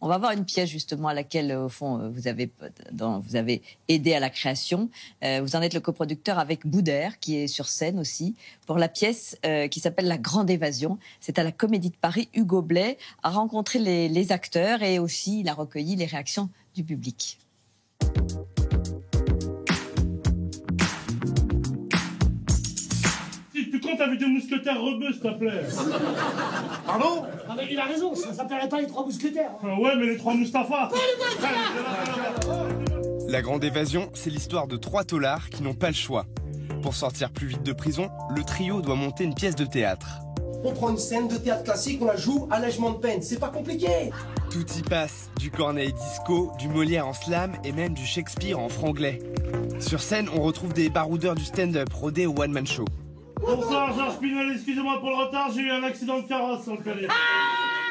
On va voir une pièce justement à laquelle, au fond, vous avez aidé à la création. Vous en êtes le coproducteur avec Boudère, qui est sur scène aussi, pour la pièce qui s'appelle La Grande Évasion. C'est à la Comédie de Paris. Hugo Blay a rencontré les acteurs et aussi il a recueilli les réactions du public. Quand t'as vu des mousquetaires rebeux, s'il te plaît? Pardon? Ah mais il a raison, ça s'appellerait pas les trois mousquetaires. Ouais, mais les trois Mustapha. La Grande Évasion, c'est l'histoire de trois taulards qui n'ont pas le choix. Pour sortir plus vite de prison, le trio doit monter une pièce de théâtre. On prend une scène de théâtre classique, on la joue, allègement de peine, c'est pas compliqué. Tout y passe, du Corneille disco, du Molière en slam et même du Shakespeare en franglais. Sur scène, on retrouve des baroudeurs du stand-up rodés au one-man show. Bonsoir, Georges Pinel, excusez-moi pour le retard, j'ai eu un accident de carrosse sur le palier.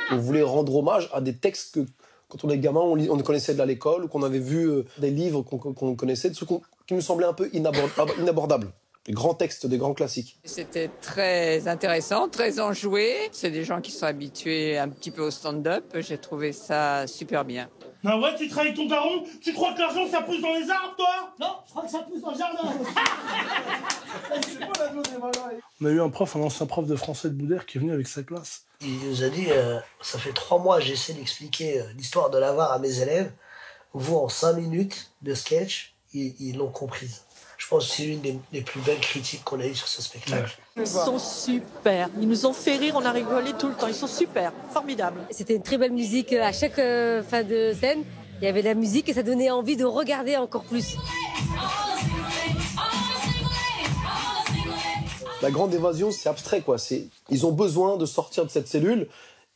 On voulait rendre hommage à des textes que, quand on est gamin, on connaissait de à l'école, ou qu'on avait vu des livres qu'on connaissait, de ceux qui nous semblaient un peu inabordables. Des grands textes, des grands classiques. C'était très intéressant, très enjoué. C'est des gens qui sont habitués un petit peu au stand-up. J'ai trouvé ça super bien. Ah ouais, tu travailles ton daron? Tu crois que l'argent ça pousse dans les arbres, toi? Non, je crois que ça pousse dans le jardin. On a eu un ancien prof de français de Boudère qui est venu avec sa classe. Il nous a dit, ça fait 3 mois que j'essaie d'expliquer l'histoire de l'avare à mes élèves. Vous, en 5 minutes de sketch, ils l'ont comprise. Je pense que c'est l'une des plus belles critiques qu'on a eues sur ce spectacle. Ils sont super. Ils nous ont fait rire, on a rigolé tout le temps. Ils sont super, formidables. C'était une très belle musique. À chaque fin de scène, il y avait de la musique et ça donnait envie de regarder encore plus. La Grande Évasion, c'est abstrait, quoi. Ils ont besoin de sortir de cette cellule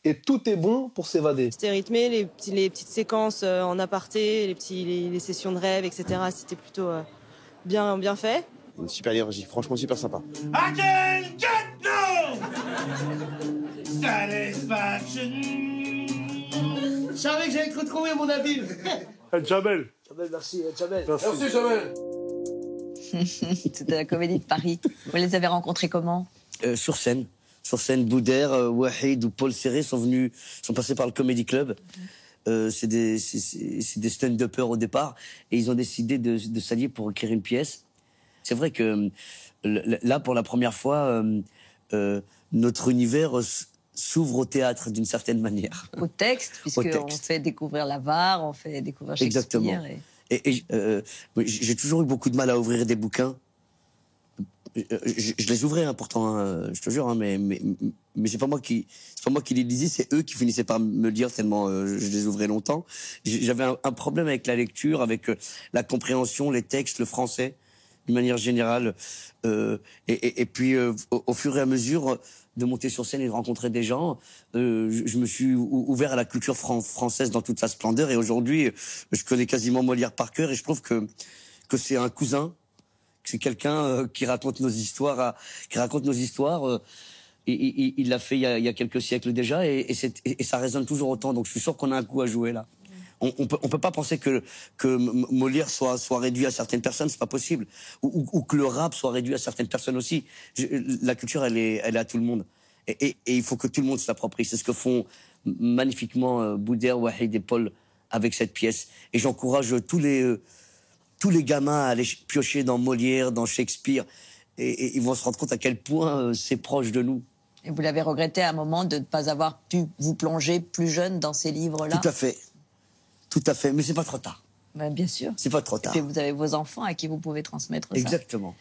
et tout est bon pour s'évader. C'était rythmé, les petites séquences en aparté, les sessions de rêve, etc. C'était plutôt bien fait. Une super énergie, franchement super sympa. I can get no satisfaction. Je savais que j'allais te retrouver, mon habile. Jamel. Jamel, merci, Jamel. Merci, Jamel. C'était la Comédie de Paris. Vous les avez rencontrés comment? Sur scène. Sur scène, Boudère, Wahid ou Paul Serré sont passés par le Comedy Club. C'est des stand-uppers au départ. Et ils ont décidé de s'allier pour écrire une pièce. C'est vrai que là, pour la première fois, notre univers s'ouvre au théâtre d'une certaine manière. Au texte, puisqu'on fait découvrir l'avare, on fait découvrir Shakespeare. Exactement. Et j'ai toujours eu beaucoup de mal à ouvrir des bouquins. Je les ouvrais, hein, pourtant, je te jure, hein, mais c'est pas moi qui les lisais, c'est eux qui finissaient par me lire tellement je les ouvrais longtemps. J'avais un problème avec la lecture, avec la compréhension, les textes, le français, d'une manière générale. Et puis, au fur et à mesure de monter sur scène et de rencontrer des gens, je me suis ouvert à la culture française dans toute sa splendeur. Et aujourd'hui, je connais quasiment Molière par cœur et je trouve que c'est un cousin. C'est quelqu'un qui raconte nos histoires, il l'a fait il y a quelques siècles déjà, et ça résonne toujours autant. Donc je suis sûr qu'on a un coup à jouer là. On peut pas penser que Molière soit réduit à certaines personnes, c'est pas possible, ou que le rap soit réduit à certaines personnes aussi. La culture, elle est à tout le monde, et il faut que tout le monde se l'approprie. C'est ce que font magnifiquement Boudère, Wahid et Paul avec cette pièce. Et j'encourage tous les gamins à aller piocher dans Molière, dans Shakespeare, et ils vont se rendre compte à quel point c'est proche de nous. Et vous l'avez regretté à un moment de ne pas avoir pu vous plonger plus jeune dans ces livres-là? Tout à fait, mais c'est pas trop tard. Ben, bien sûr. C'est pas trop tard. Et puis vous avez vos enfants à qui vous pouvez transmettre ça. Exactement.